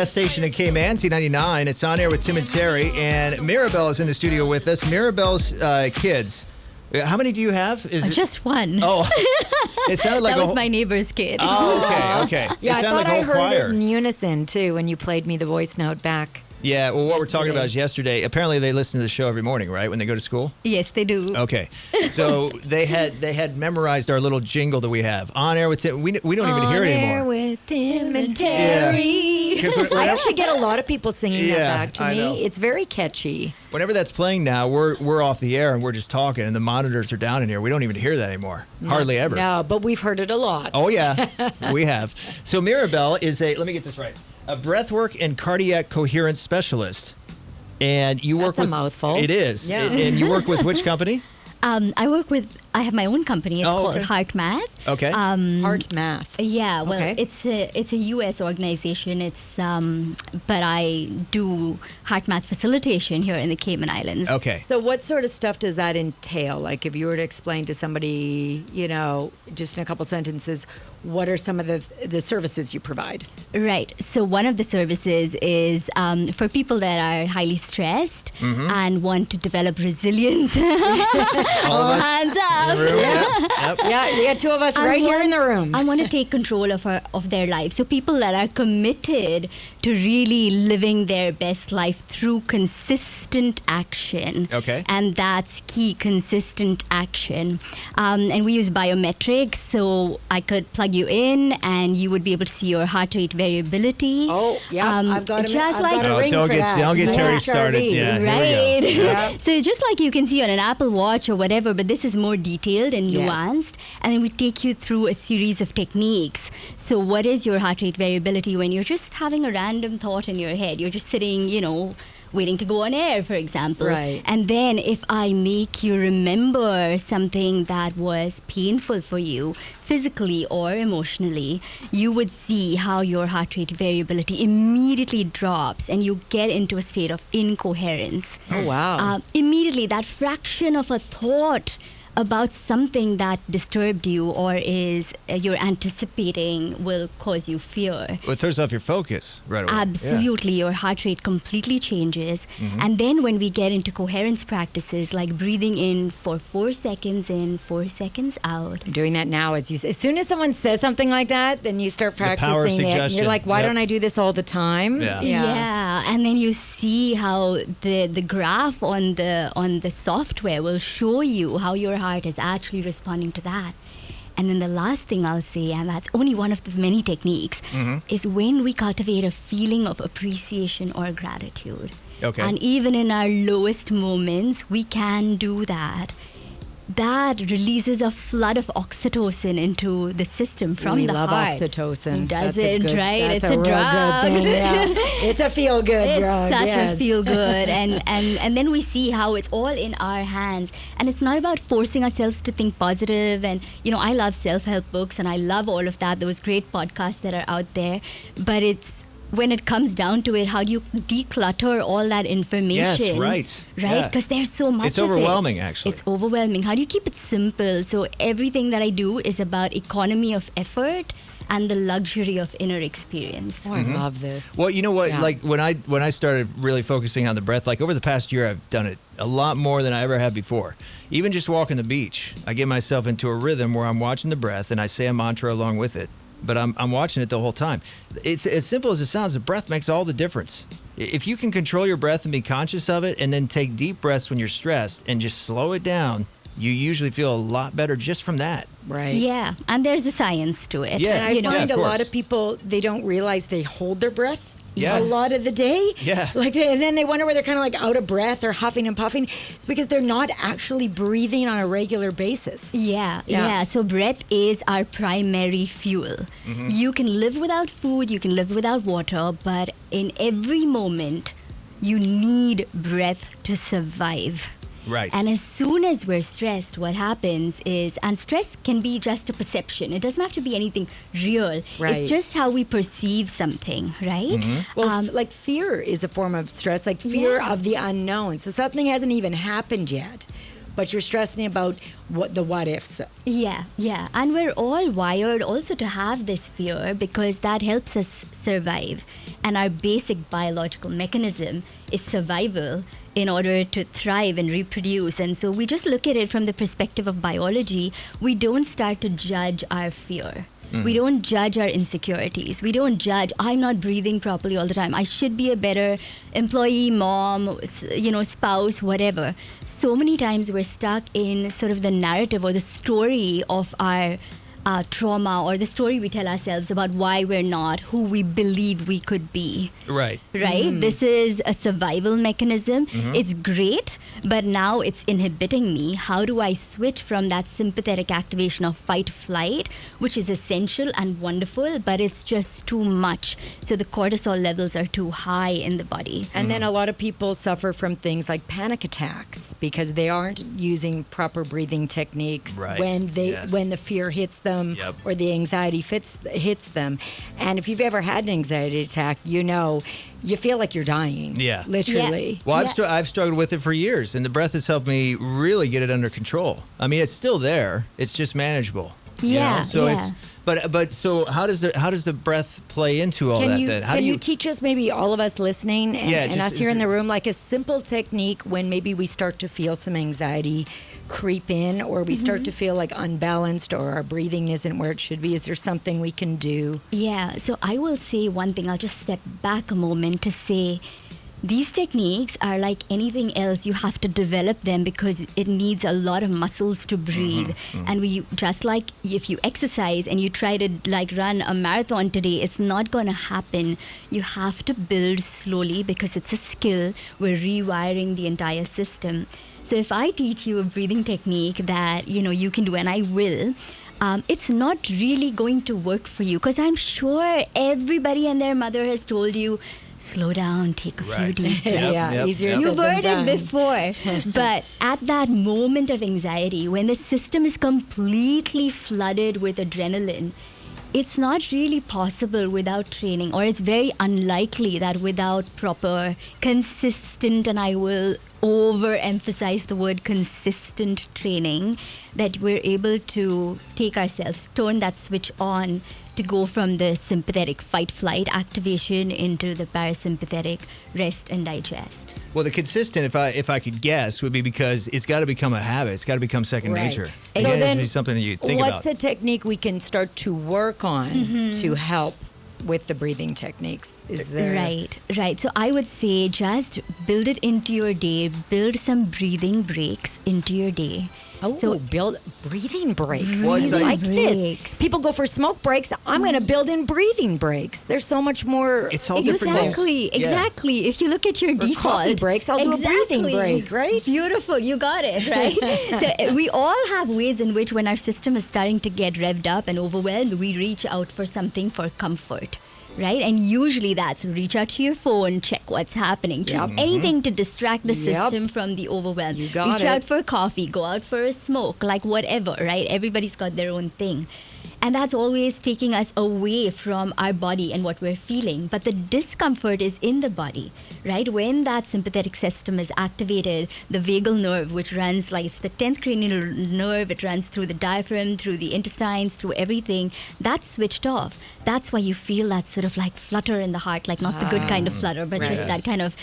Station in Cayman, Z99. It's on air with Tim and Teri, and Mirabelle is in the studio with us. Mirabelle's kids. How many do you have? Just one. Oh, it sounded like that was my neighbor's kid. Oh, okay. Yeah, I thought like I heard choir. it in unison too when you played me the voice note back. Yeah, well, what we're talking about is yesterday. Apparently, they listen to the show every morning, right? When they go to school. Yes, they do. Okay, so they had memorized our little jingle that we have on air with Tim. We don't even hear it anymore. On air with Tim and Teri. Yeah. I actually get a lot of people singing that back to I me. know. It's very catchy. Whenever that's playing now, we're off the air and we're just talking, and the monitors are down in here. We don't even hear that anymore. Hardly ever. No, but we've heard it a lot. Oh yeah, we have. So Mirabelle is let me get this right, a breathwork and cardiac coherence specialist. And you work That's with a mouthful. It is. Yeah. And you work with which company? I have my own company. It's called HeartMath. Okay. HeartMath. Yeah, well, Okay. it's a U.S. organization. But I do HeartMath facilitation here in the Cayman Islands. Okay. So what sort of stuff does that entail? Like if you were to explain to somebody, just in a couple sentences, what are some of the services you provide? Right. So one of the services is for people that are highly stressed and want to develop resilience. All hands up. Yep. Yeah, you got two of us right here in the room. I want to take control of their life. So people that are committed to really living their best life through consistent action. Okay. And that's key, consistent action. And we use biometrics, so I could plug you in and you would be able to see your heart rate variability. Oh, yeah. I've got a just I've like got a ring don't for get that. don't get My Teri HRV. started. Yeah, Right. Here we go. Yeah. So just like you can see on an Apple Watch or whatever, but this is more detailed and Yes. nuanced. And then we take you through a series of techniques. So what is your heart rate variability when you're just having a random thought in your head? You're just sitting, waiting to go on air, for example. Right. And then if I make you remember something that was painful for you, physically or emotionally, you would see how your heart rate variability immediately drops and you get into a state of incoherence. Oh, wow. Immediately, that fraction of a thought about something that disturbed you or is you're anticipating will cause you fear. Well, it throws off your focus right away. Absolutely. Your heart rate completely changes. And then when we get into coherence practices like breathing in for 4 seconds in, 4 seconds out. I'm doing that now. As soon as someone says something like that, then you start power of practicing it. And suggestion. you're like, why Yep. don't I do this all the time? Yeah. Yeah, and then you see how the graph on the software will show you how your heart is actually responding to that. And then the last thing I'll say, and that's only one of the many techniques, is when we cultivate a feeling of appreciation or gratitude. Okay. And even in our lowest moments, we can do that. That releases a flood of oxytocin into the system from we the love heart. oxytocin. Does it, right? That's It's a real drug. good thing. Yeah. It's a feel good It's drug. such yes. a feel good, and then we see how it's all in our hands, and it's not about forcing ourselves to think positive. And I love self-help books, and I love all of that. Those great podcasts that are out there, but it's when it comes down to it, how do you declutter all that information? Yes, right. Right, Yeah. because there's so much. It's of overwhelming, it. actually. It's overwhelming. How do you keep it simple? So everything that I do is about economy of effort and the luxury of inner experience. Oh, I love this. Well, you know what? Yeah. Like when I started really focusing on the breath, like over the past year, I've done it a lot more than I ever have before. Even just walking the beach, I get myself into a rhythm where I'm watching the breath and I say a mantra along with it. But I'm watching it the whole time. It's as simple as it sounds. The breath makes all the difference. If you can control your breath and be conscious of it and then take deep breaths when you're stressed and just slow it down, you usually feel a lot better just from that. Right. Yeah, and there's a science to it. Yeah. And I Yeah, find of a lot course. of people, they don't realize they hold their breath Yes. a lot of the day. Yeah. And then they wonder why they're kind of like out of breath or huffing and puffing. It's because they're not actually breathing on a regular basis. Yeah. So breath is our primary fuel. You can live without food, you can live without water, but in every moment, you need breath to survive. Right. And as soon as we're stressed, what happens is, and stress can be just a perception. It doesn't have to be anything real. Right. It's just how we perceive something, right? Well, like fear is a form of stress, like fear Yeah. of the unknown. So something hasn't even happened yet. but you're stressing about what ifs. Yeah. And we're all wired also to have this fear because that helps us survive. And our basic biological mechanism is survival in order to thrive and reproduce. And so we just look at it from the perspective of biology. We don't start to judge our fear. We don't judge our insecurities. We don't judge, I'm not breathing properly all the time. I should be a better employee, mom, spouse, whatever. So many times we're stuck in sort of the narrative or the story of our trauma, or the story we tell ourselves about why we're not who we believe we could be. Right. This is a survival mechanism. It's great, but now it's inhibiting me. How do I switch from that sympathetic activation of fight flight, which is essential and wonderful, but it's just too much, so the cortisol levels are too high in the body. And then a lot of people suffer from things like panic attacks because they aren't using proper breathing techniques when the fear hits them or the anxiety hits them. And if you've ever had an anxiety attack, you feel like you're dying. Yeah. Literally. Yeah. Well, I've struggled with it for years, and the breath has helped me really get it under control. I mean, it's still there. It's just manageable. So so how does the breath play into all that then? Can you teach us, maybe all of us listening and us here in the room, like a simple technique when maybe we start to feel some anxiety creep in, or we start to feel like unbalanced, or our breathing isn't where it should be? Is there something we can do? Yeah, so I will say one thing. I'll just step back a moment to say these techniques are like anything else. You have to develop them because it needs a lot of muscles to breathe. And just like if you exercise and you try to run a marathon today, it's not going to happen. You have to build slowly because it's a skill. We're rewiring the entire system. So if I teach you a breathing technique that you can do, and I will, it's not really going to work for you because I'm sure everybody and their mother has told you, slow down, take a few deep breaths. Easier You've said heard than it done. before. But at that moment of anxiety, when the system is completely flooded with adrenaline, it's not really possible without training, or it's very unlikely that without proper, consistent, and I will overemphasize the word consistent training, that we're able to take ourselves, turn that switch on to go from the sympathetic fight-flight activation into the parasympathetic rest and digest. Well, the consistent, if I could guess, would be because it's got to become a habit. It's got to become second nature. So It has then to be something that you think what's about. a technique we can start to work on to help with the breathing techniques? Is there Right. So I would say just build it into your day. Build some breathing breaks into your day. So build breathing breaks. Well, I it's like like- this. Breaks. People go for smoke breaks. I'm going to build in breathing breaks. There's so much more. It's all different things. Exactly. If you look at your default coffee breaks, I'll do a breathing break, right? Beautiful, you got it, right? So we all have ways in which when our system is starting to get revved up and overwhelmed, we reach out for something for comfort. Right? And usually that's reach out to your phone, check what's happening. Just anything to distract the system from the overwhelm. You got reach it. out for coffee, go out for a smoke, like whatever, right? Everybody's got their own thing. And that's always taking us away from our body and what we're feeling. But the discomfort is in the body, right? When that sympathetic system is activated, the vagal nerve, which runs it's the 10th cranial nerve, it runs through the diaphragm, through the intestines, through everything, that's switched off. That's why you feel that sort of flutter in the heart, not the good kind of flutter, but just that kind of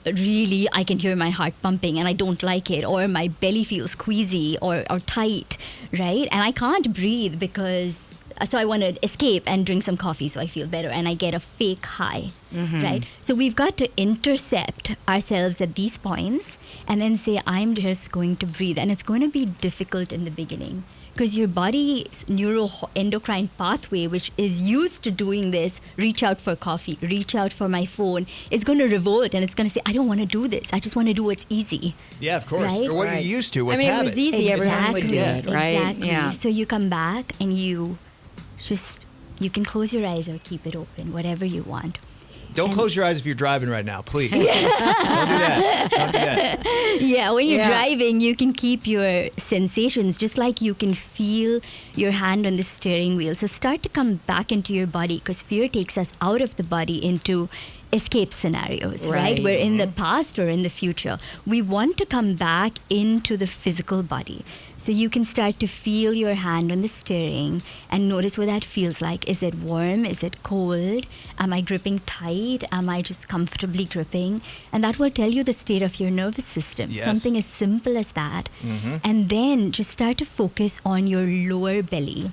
really, I can hear my heart pumping and I don't like it, or my belly feels queasy or tight, right? And I can't breathe because so I want to escape and drink some coffee so I feel better, and I get a fake high, right? So we've got to intercept ourselves at these points and then say, I'm just going to breathe. And it's going to be difficult in the beginning because your body's neuroendocrine pathway, which is used to doing this, reach out for coffee, reach out for my phone, is going to revolt and it's going to say, I don't want to do this. I just want to do what's easy. Yeah, of course. Right? Or what you're used to, what's it habit. was easy. Everyone would do it, right? Exactly. Yeah. So you come back and you can close your eyes or keep it open, whatever you want. Don't close your eyes if you're driving right now, please. Don't do that. Don't do that. Yeah, when you're driving, you can keep your sensations just like you can feel your hand on the steering wheel. So start to come back into your body because fear takes us out of the body into escape scenarios, right? We're in the past or in the future. We want to come back into the physical body. So you can start to feel your hand on the steering and notice what that feels like. Is it warm? Is it cold? Am I gripping tight? Am I just comfortably gripping? And that will tell you the state of your nervous system. Yes. Something as simple as that. And then just start to focus on your lower belly.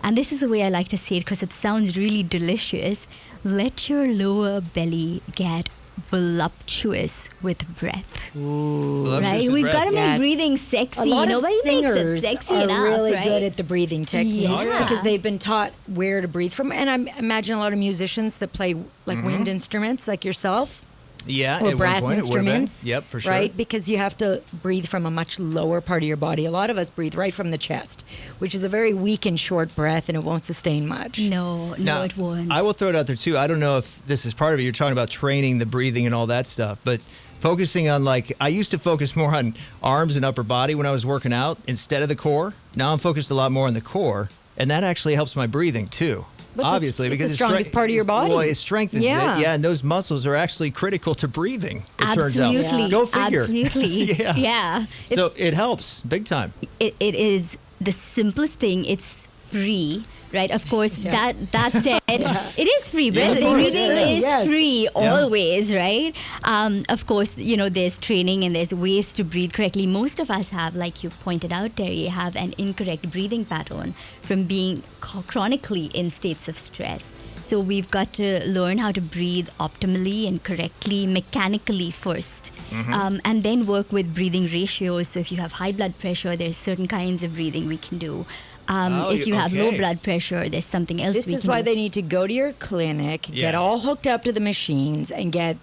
And this is the way I like to say it because it sounds really delicious. Let your lower belly get voluptuous with breath. Ooh. Right? We've got to make breathing sexy. A lot of Nobody singers makes it sexy are enough, really right? good at the breathing techniques Yeah. because they've been taught where to breathe from. And I imagine a lot of musicians that play like wind instruments like yourself. Yeah, Or at brass one point, it would've been. instruments. Yep, for sure. Right? Because you have to breathe from a much lower part of your body. A lot of us breathe right from the chest, which is a very weak and short breath, and it won't sustain much. No, Now, it won't. I will throw it out there too. I don't know if this is part of it. You're talking about training the breathing and all that stuff, but focusing on I used to focus more on arms and upper body when I was working out instead of the core. Now I'm focused a lot more on the core, and that actually helps my breathing too. But Obviously, it's because the strongest part of your body. Well, it strengthens it. Yeah, and those muscles are actually critical to breathing. It turns out. Absolutely. Go figure. Absolutely. Yeah. So it helps big time. It is the simplest thing. It's free, right? Of course, that said, it is free. Breathing is free always, right? Of course, there's training and there's ways to breathe correctly. Most of us have, like you pointed out, Teri, have an incorrect breathing pattern from being chronically in states of stress. So we've got to learn how to breathe optimally and correctly, mechanically first, and then work with breathing ratios. So if you have high blood pressure, there's certain kinds of breathing we can do. If you have low blood pressure, there's something else we can do. This is why they need to go to your clinic, get all hooked up to the machines, and get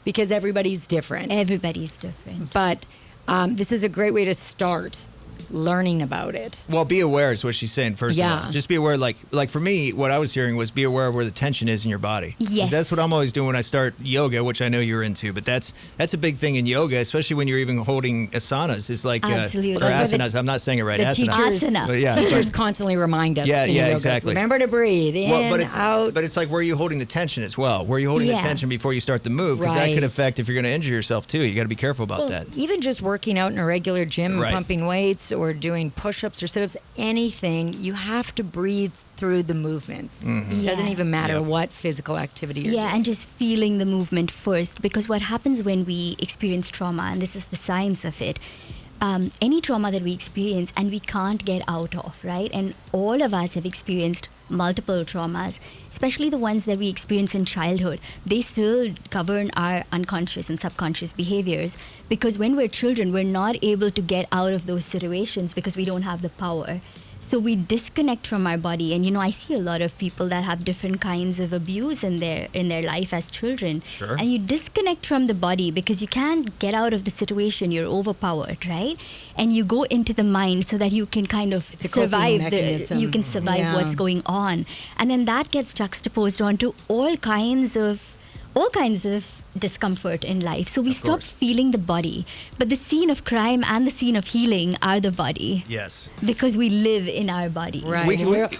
because everybody's different. Everybody's different. But this is a great way to start learning about it. Well, be aware is what she's saying, first of all. Just be aware, like for me, what I was hearing was be aware of where the tension is in your body. Yes. That's what I'm always doing when I start yoga, which I know you're into, but that's a big thing in yoga, especially when you're even holding asanas. It's like, absolutely. Or asanas, I'm not saying it right, The asana. teachers constantly remind us in yoga, exactly. Remember to breathe in, out. But it's like, where are you holding the tension as well? Where are you holding the tension before you start the move? Because that could affect if you're going to injure yourself too. You got to be careful about that. Even just working out in a regular gym, pumping weights or doing push-ups or sit-ups, anything, you have to breathe through the movements. It doesn't even matter what physical activity you're doing. And just feeling the movement first, because what happens when we experience trauma, and this is the science of it, any trauma that we experience and we can't get out of, right? And all of us have experienced multiple traumas, especially the ones that we experience in childhood. They still govern our unconscious and subconscious behaviors, because when we're children, we're not able to get out of those situations because we don't have the power. So we disconnect from our body, and I see a lot of people that have different kinds of abuse in their life as children. Sure. And you disconnect from the body because you can't get out of the situation. You're overpowered, right? And you go into the mind so that you can kind of survive what's going on, and then that gets juxtaposed onto all kinds of discomfort in life. So we stop feeling the body. But the scene of crime and the scene of healing are the body. Yes. Because we live in our body. Right.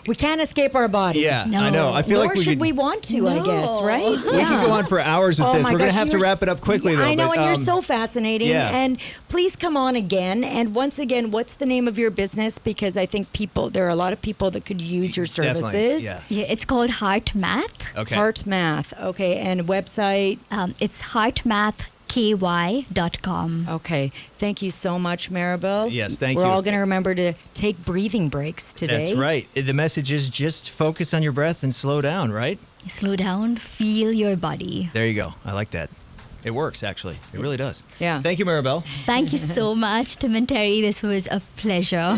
We can't escape our body. Yeah, No. I know. I feel like we want to, I guess, right? We could go on for hours with this. We're going to have to wrap it up quickly, though. I know, but, and you're so fascinating. Yeah. And please come on again. And once again, what's the name of your business? Because I think there are a lot of people that could use your services. Definitely, Yeah, it's called HeartMath. Okay. HeartMath. Okay. And website? It's heartmathky.com. Okay. Thank you so much, Mirabelle. Yes, thank you. We're all going to remember to take breathing breaks today. That's right. The message is just focus on your breath and slow down, right? Slow down, feel your body. There you go. I like that. It works, actually. It really does. Yeah. Thank you, Mirabelle. Thank you so much, Tim and Teri. This was a pleasure.